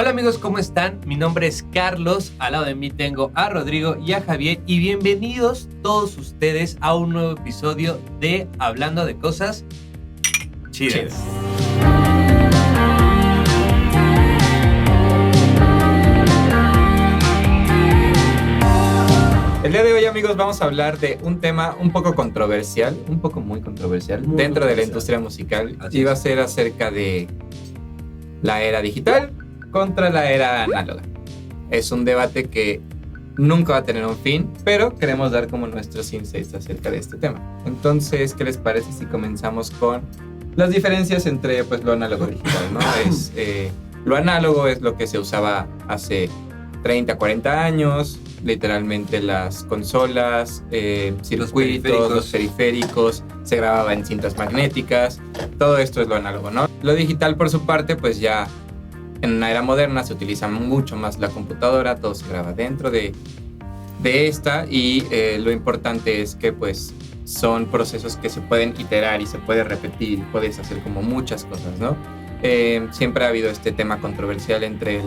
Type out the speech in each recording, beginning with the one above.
Hola amigos, ¿cómo están? Mi nombre es Carlos, al lado de mí tengo a Rodrigo y a Javier y bienvenidos todos ustedes a un nuevo episodio de Hablando de Cosas Chidas. El día de hoy, amigos, vamos a hablar de un tema un poco controversial, muy controversial dentro de la industria musical. Y va a ser acerca de la era digital contra la era análoga. Es un debate que nunca va a tener un fin, pero queremos dar como nuestros insights acerca de este tema. Entonces, ¿qué les parece si comenzamos con las diferencias entre pues, lo análogo y digital, ¿no? Lo análogo es lo que se usaba hace 30, 40 años, literalmente las consolas, circuitos, los periféricos, se grababa en cintas magnéticas, todo esto es lo análogo, ¿no? Lo digital, por su parte, pues ya en una era moderna se utiliza mucho más la computadora, todo se graba dentro de esta y lo importante es que pues son procesos que se pueden iterar y se puede repetir y puedes hacer como muchas cosas, ¿no? Siempre ha habido este tema controversial entre el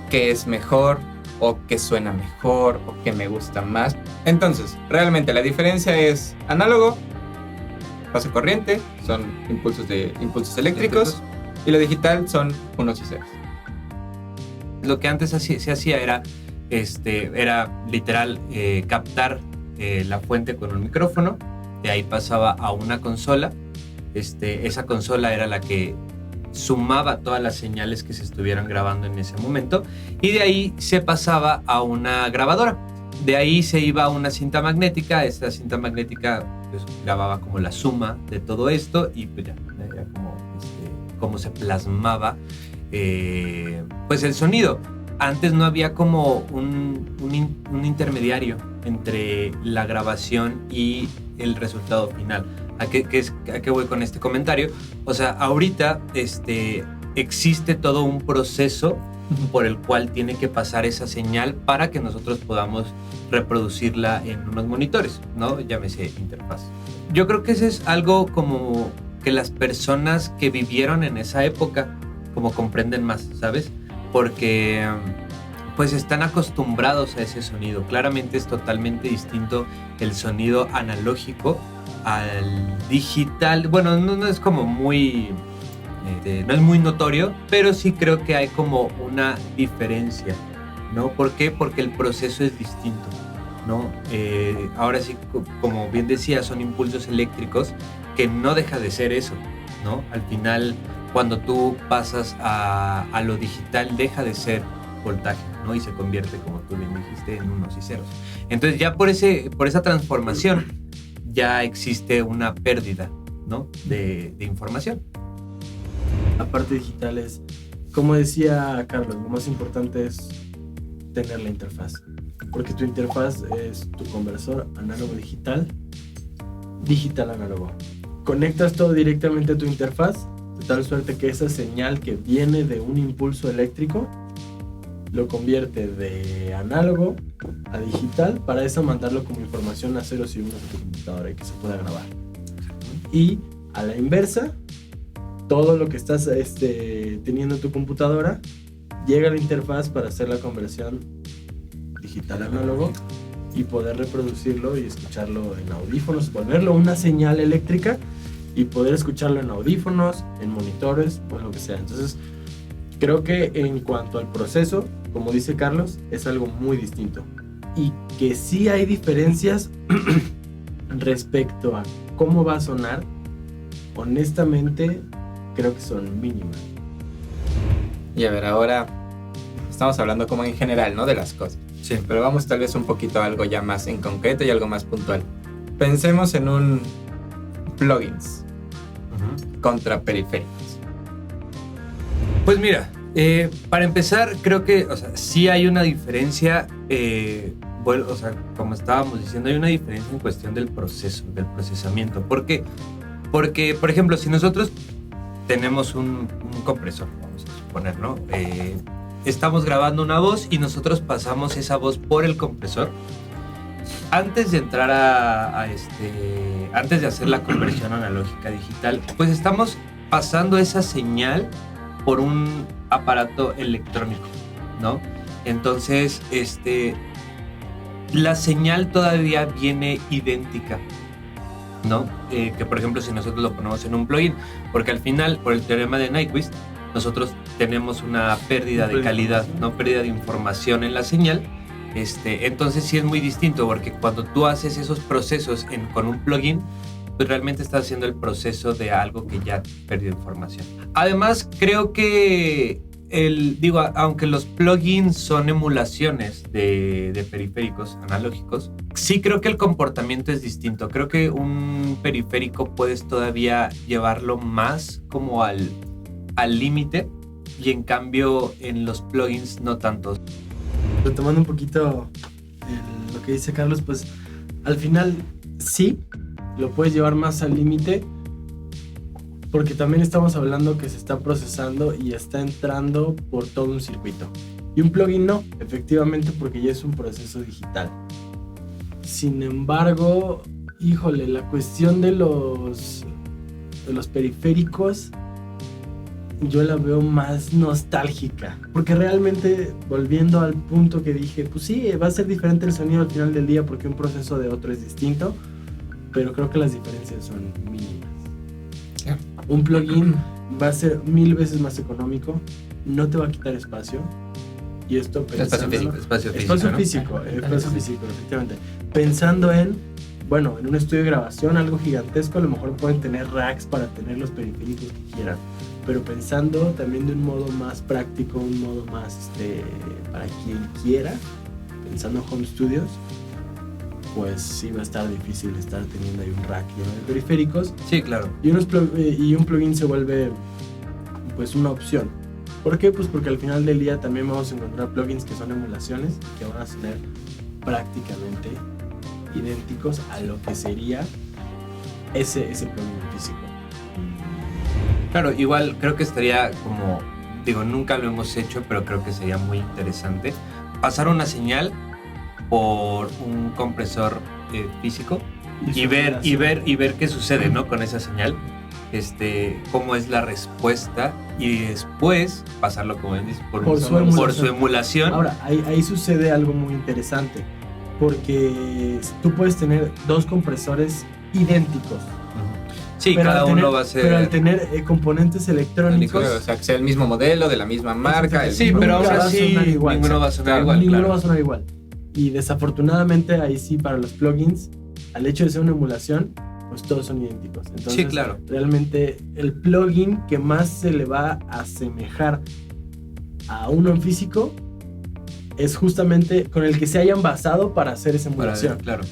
qué es mejor o qué suena mejor o qué me gusta más. Entonces, realmente la diferencia es análogo, paso corriente, son impulsos eléctricos. Y lo digital son unos y ceros. Lo que antes se hacía era literal captar la fuente con un micrófono, de ahí pasaba a una consola. Esa consola era la que sumaba todas las señales que se estuvieran grabando en ese momento y de ahí se pasaba a una grabadora. De ahí se iba a una cinta magnética. Esta cinta magnética pues, grababa como la suma de todo esto y pues ya era como se plasmaba pues el sonido. Antes no había como un intermediario entre la grabación y el resultado final. ¿A qué voy con este comentario? O sea, ahorita existe todo un proceso por el cual tiene que pasar esa señal para que nosotros podamos reproducirla en unos monitores, ¿no? Llámese interfaz. Yo creo que eso es algo como que las personas que vivieron en esa época como comprenden más, ¿sabes? Porque pues están acostumbrados a ese sonido. Claramente es totalmente distinto el sonido analógico al digital. Bueno, no es como muy no es muy notorio, pero sí creo que hay como una diferencia, ¿no? ¿Por qué? Porque el proceso es distinto, ¿no? Ahora sí, como bien decía, son impulsos eléctricos que no deja de ser eso, ¿no? Al final, cuando tú pasas a lo digital, deja de ser voltaje, ¿no? Y se convierte, como tú bien dijiste, en unos y ceros. Entonces ya por esa transformación ya existe una pérdida, ¿no? de información. La parte digital es, como decía Carlos, lo más importante es tener la interfaz, porque tu interfaz es tu conversor análogo-digital, digital-análogo. Conectas todo directamente a tu interfaz, de tal suerte que esa señal que viene de un impulso eléctrico lo convierte de análogo a digital, para eso mandarlo como información a ceros y unos a tu computadora y que se pueda grabar. Y a la inversa, todo lo que estás teniendo en tu computadora llega a la interfaz para hacer la conversión digital-análogo y poder reproducirlo y escucharlo en audífonos, volverlo una señal eléctrica y poder escucharlo en audífonos, en monitores, o lo que sea. Entonces, creo que en cuanto al proceso, como dice Carlos, es algo muy distinto. Y que sí hay diferencias respecto a cómo va a sonar, honestamente, creo que son mínimas. Y a ver, ahora estamos hablando como en general, ¿no? De las cosas. Sí. Pero vamos tal vez un poquito a algo ya más en concreto y algo más puntual. Pensemos en un plugins contra periféricos. Pues mira, para empezar, creo que, o sea, sí hay una diferencia, bueno, o sea, como estábamos diciendo, hay una diferencia en cuestión del proceso, del procesamiento. ¿Por qué? Porque, por ejemplo, si nosotros tenemos un compresor, vamos a suponer, ¿no? Estamos grabando una voz y nosotros pasamos esa voz por el compresor. Antes de entrar antes de hacer la conversión analógica digital, pues estamos pasando esa señal por un aparato electrónico, ¿no? Entonces, la señal todavía viene idéntica, ¿no? Que por ejemplo si nosotros lo ponemos en un plugin, porque al final, por el teorema de Nyquist, nosotros tenemos una pérdida de calidad, ¿no? Pérdida de información en la señal. Entonces sí es muy distinto, porque cuando tú haces esos procesos con un plugin, pues realmente estás haciendo el proceso de algo que ya perdió información. Además, creo que aunque los plugins son emulaciones de periféricos analógicos, sí creo que el comportamiento es distinto. Creo que un periférico puedes todavía llevarlo más como al límite, y en cambio en los plugins no tanto. Retomando un poquito lo que dice Carlos, pues al final sí, lo puedes llevar más al límite, porque también estamos hablando que se está procesando y está entrando por todo un circuito. Y un plugin no, efectivamente, porque ya es un proceso digital. Sin embargo, híjole, la cuestión de los periféricos yo la veo más nostálgica, porque realmente, volviendo al punto que dije, pues sí, va a ser diferente el sonido al final del día porque un proceso de otro es distinto, pero creo que las diferencias son mínimas. Un plugin va a ser 1000 veces más económico, no te va a quitar espacio, y esto Espacio físico, espacio físico, efectivamente. Pensando en un estudio de grabación, algo gigantesco, a lo mejor pueden tener racks para tener los periféricos que quieran, pero pensando también de un modo más práctico, un modo más para quien quiera, pensando en home studios, pues sí va a estar difícil estar teniendo ahí un rack lleno de periféricos. Sí, claro. Y un plugin se vuelve pues una opción. ¿Por qué? Pues porque al final del día también vamos a encontrar plugins que son emulaciones y que van a ser prácticamente idénticos a lo que sería ese plugin físico. Claro, igual creo que estaría como, nunca lo hemos hecho, pero creo que sería muy interesante pasar una señal por un compresor físico y ver qué sucede, ¿no? Con esa señal, cómo es la respuesta, y después pasarlo, como dices, por su emulación. Ahora, ahí sucede algo muy interesante, porque tú puedes tener dos compresores idénticos. Sí, pero cada uno va a ser... Pero al tener componentes electrónicos... O sea, que sea el mismo modelo, de la misma marca... Sí, pero aún así ninguno va a sonar igual. Ninguno va a sonar igual. Y desafortunadamente ahí sí, para los plugins, al hecho de ser una emulación, pues todos son idénticos. Entonces, sí, claro. Realmente el plugin que más se le va a asemejar a uno en físico es justamente con el que se hayan basado para hacer esa emulación. Claro.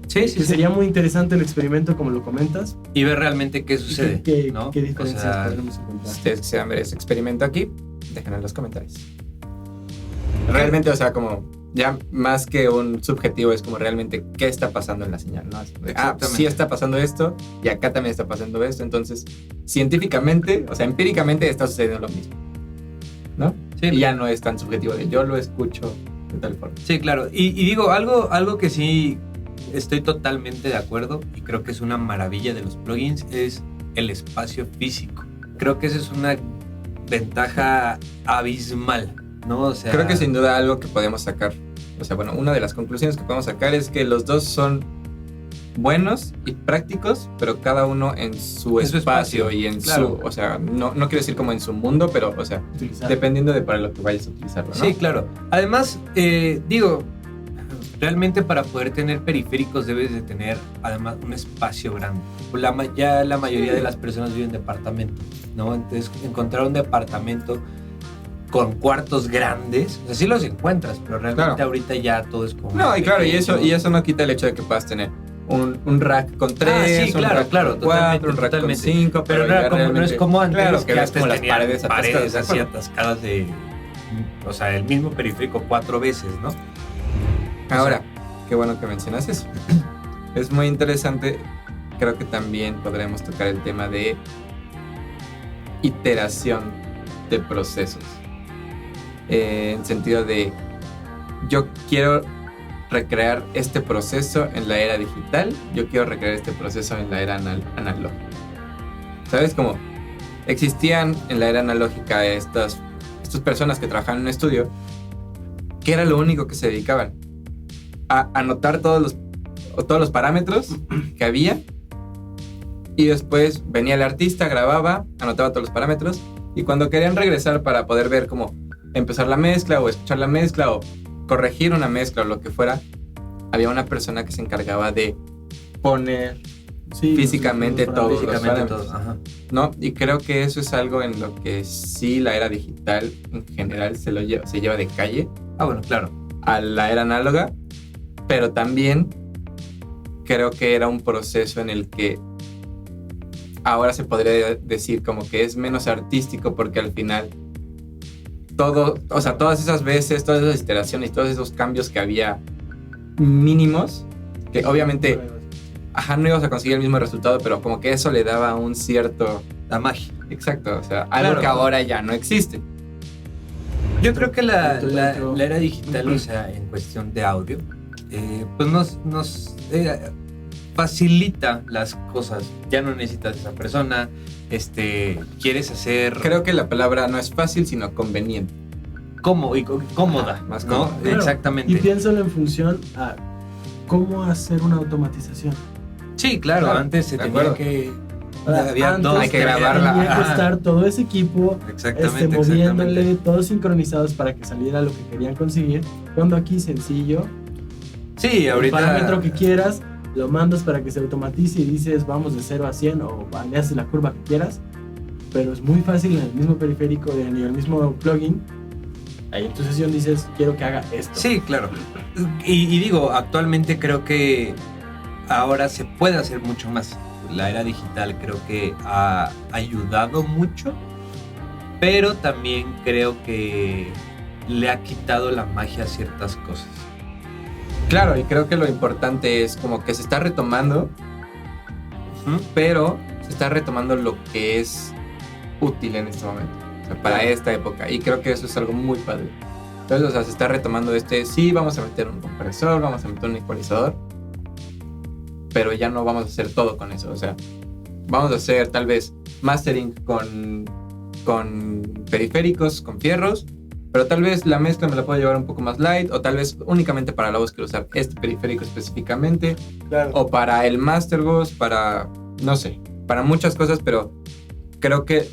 Sí. Sería muy interesante el experimento, como lo comentas. Y ver realmente qué sucede. ¿Qué diferencias podremos encontrar? Si ustedes quisieran ver ese experimento aquí, déjenlo en los comentarios. Realmente, o sea, como ya más que un subjetivo, es como realmente qué está pasando en la señal, ¿no? Sí está pasando esto y acá también está pasando esto. Entonces, científicamente, o sea, empíricamente está sucediendo lo mismo, ¿no? Sí. Y ya no es tan subjetivo de yo lo escucho de tal forma. Sí, claro. Y digo, algo que sí estoy totalmente de acuerdo, y creo que es una maravilla de los plugins, es el espacio físico. Creo que esa es una ventaja abismal, ¿no? O sea, creo que sin duda algo que podemos sacar, o sea, una de las conclusiones que podemos sacar es que los dos son buenos y prácticos, pero cada uno en su espacio y en claro. o sea, no quiero decir como en su mundo, pero, o sea, dependiendo de para lo que vayas a utilizarlo, ¿no? Sí, claro. Además, realmente para poder tener periféricos debes de tener además un espacio grande. Ya la mayoría de las personas viven en departamentos, ¿no? Entonces encontrar un departamento con cuartos grandes, o sea, sí los encuentras, pero realmente ahorita ya todo es como... No, y claro, y eso no quita el hecho de que puedas tener un rack con 3, sí, claro, con 4, un rack con 5, pero no es como antes, claro, que antes como las paredes así atascadas de... O sea, el mismo periférico 4 veces, ¿no? Ahora, qué bueno que mencionas eso. Es muy interesante. Creo que también podremos tocar el tema de iteración de procesos. En sentido de, yo quiero recrear este proceso en la era digital, yo quiero recrear este proceso en la era analógica. ¿Sabes? Como existían en la era analógica estos estas personas que trabajaban en un estudio, que era lo único que se dedicaban a anotar todos los parámetros que había, y después venía el artista, grababa, anotaba todos los parámetros, y cuando querían regresar para poder ver cómo empezar la mezcla o escuchar la mezcla o corregir una mezcla o lo que fuera, había una persona que se encargaba de poner físicamente todos los parámetros, ¿no? Y creo que eso es algo en lo que sí la era digital en general se lleva de calle. Bueno, claro. A la era análoga, pero también creo que era un proceso en el que ahora se podría decir como que es menos artístico, porque al final todas esas veces, todas esas iteraciones, todos esos cambios que había mínimos, que obviamente no ibas a conseguir el mismo resultado, pero como que eso le daba un cierto... La magia. Exacto, o sea, algo que ahora ya no existe. Yo creo que la era digital, o sea, en cuestión de audio, pues nos facilita las cosas. Ya no necesitas a esa persona, quieres hacer... Creo que la palabra no es fácil, sino conveniente. Cómoda, más ¿no? cómoda. Claro. Exactamente. Y piénsalo en función a cómo hacer una automatización. Sí, claro, antes se tenía que... Había Antes hay que grabarla. tenía que estar todo ese equipo moviéndole, todos sincronizados para que saliera lo que querían conseguir. Cuando aquí sencillo, sí, ahorita... el parámetro que quieras, lo mandas para que se automatice y dices vamos de 0 a 100 o le haces la curva que quieras, pero es muy fácil en el mismo periférico, en el mismo plugin. Ahí en tu sesión dices, quiero que haga esto. Sí, claro. Y digo, actualmente creo que ahora se puede hacer mucho más. La era digital creo que ha ayudado mucho, pero también creo que le ha quitado la magia a ciertas cosas. Claro, y creo que lo importante es como que se está retomando, pero se está retomando lo que es útil en este momento, o sea, para esta época, y creo que eso es algo muy padre. Entonces, o sea, se está retomando sí, vamos a meter un compresor, vamos a meter un ecualizador, pero ya no vamos a hacer todo con eso, o sea, vamos a hacer tal vez mastering con periféricos, con fierros, pero tal vez la mezcla me la puedo llevar un poco más light, o tal vez únicamente para la voz quiero usar este periférico específicamente, Claro. o para el master voz, para, no sé, para muchas cosas, pero creo que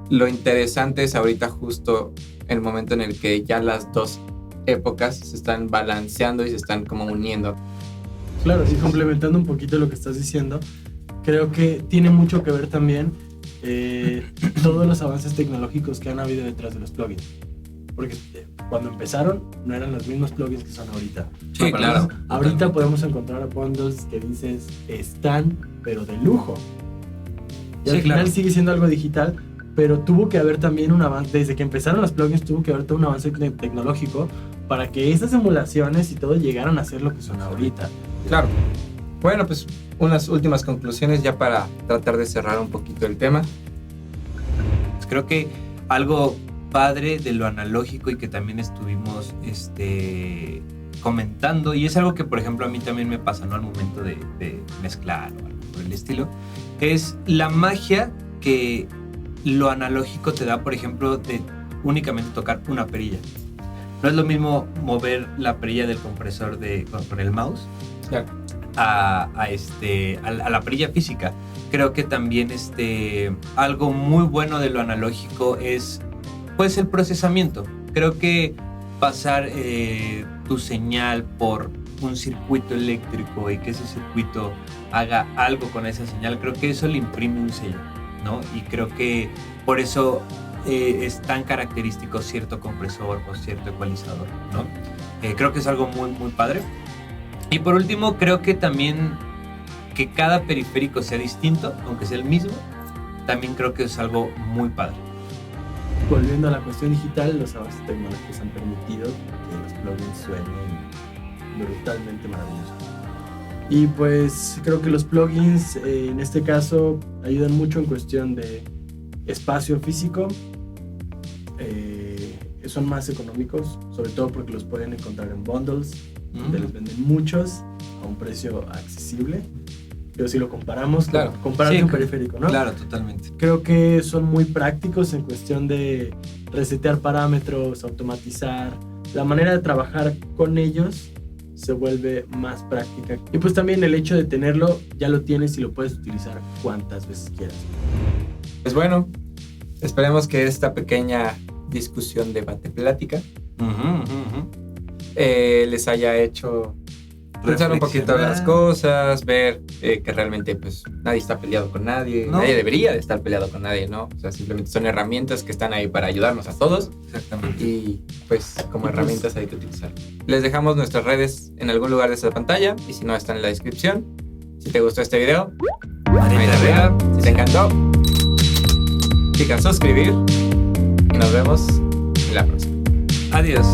lo interesante es ahorita justo el momento en el que ya las dos épocas se están balanceando y se están como uniendo. Claro, y complementando un poquito lo que estás diciendo, creo que tiene mucho que ver también todos los avances tecnológicos que han habido detrás de los plugins. Porque cuando empezaron no eran los mismos plugins que son ahorita. Sí, claro. Ahorita podemos encontrar bundles que dices están, pero de lujo. Y al final sigue siendo algo digital, pero tuvo que haber también un avance. Desde que empezaron los plugins tuvo que haber todo un avance tecnológico para que esas emulaciones y todo llegaran a ser lo que son ahorita. Claro. Bueno, pues unas últimas conclusiones ya para tratar de cerrar un poquito el tema. Pues creo que algo padre de lo analógico y que también estuvimos comentando, y es algo que por ejemplo a mí también me pasa, ¿no? Al momento de mezclar o algo por el estilo, es la magia que lo analógico te da, por ejemplo, de únicamente tocar una perilla. No es lo mismo mover la perilla del compresor con el mouse, Claro. a la perilla física. Creo que también algo muy bueno de lo analógico es pues el procesamiento. Creo que pasar tu señal por un circuito eléctrico y que ese circuito haga algo con esa señal, creo que eso le imprime un sello, ¿no? Y creo que por eso es tan característico cierto compresor o cierto ecualizador, ¿no? Creo que es algo muy, muy padre. Y por último, creo que también que cada periférico sea distinto, aunque sea el mismo, también creo que es algo muy padre. Volviendo a la cuestión digital, los avances tecnológicos han permitido que los plugins suenen brutalmente maravillosos. Y pues creo que los plugins en este caso ayudan mucho en cuestión de espacio físico. Son más económicos, sobre todo porque los pueden encontrar en bundles, donde les venden muchos a un precio accesible. Pero si lo comparamos, Claro. compararte Sí, un periférico, ¿no? Claro, totalmente. Creo que son muy prácticos en cuestión de resetear parámetros, automatizar. La manera de trabajar con ellos se vuelve más práctica. Y pues también el hecho de tenerlo, ya lo tienes y lo puedes utilizar cuantas veces quieras. Pues bueno, esperemos que esta pequeña discusión, debate, plática les haya hecho pensar un poquito las cosas, ver que realmente pues nadie está peleado con nadie, No. nadie debería de estar peleado con nadie, ¿no? O sea, simplemente son herramientas que están ahí para ayudarnos a todos Exactamente. y pues como herramientas hay que utilizar. Les dejamos nuestras redes en algún lugar de esta pantalla y si no están en la descripción. Si te gustó este video, manita arriba. Si te encantó, pica suscribir y nos vemos en la próxima. Adiós.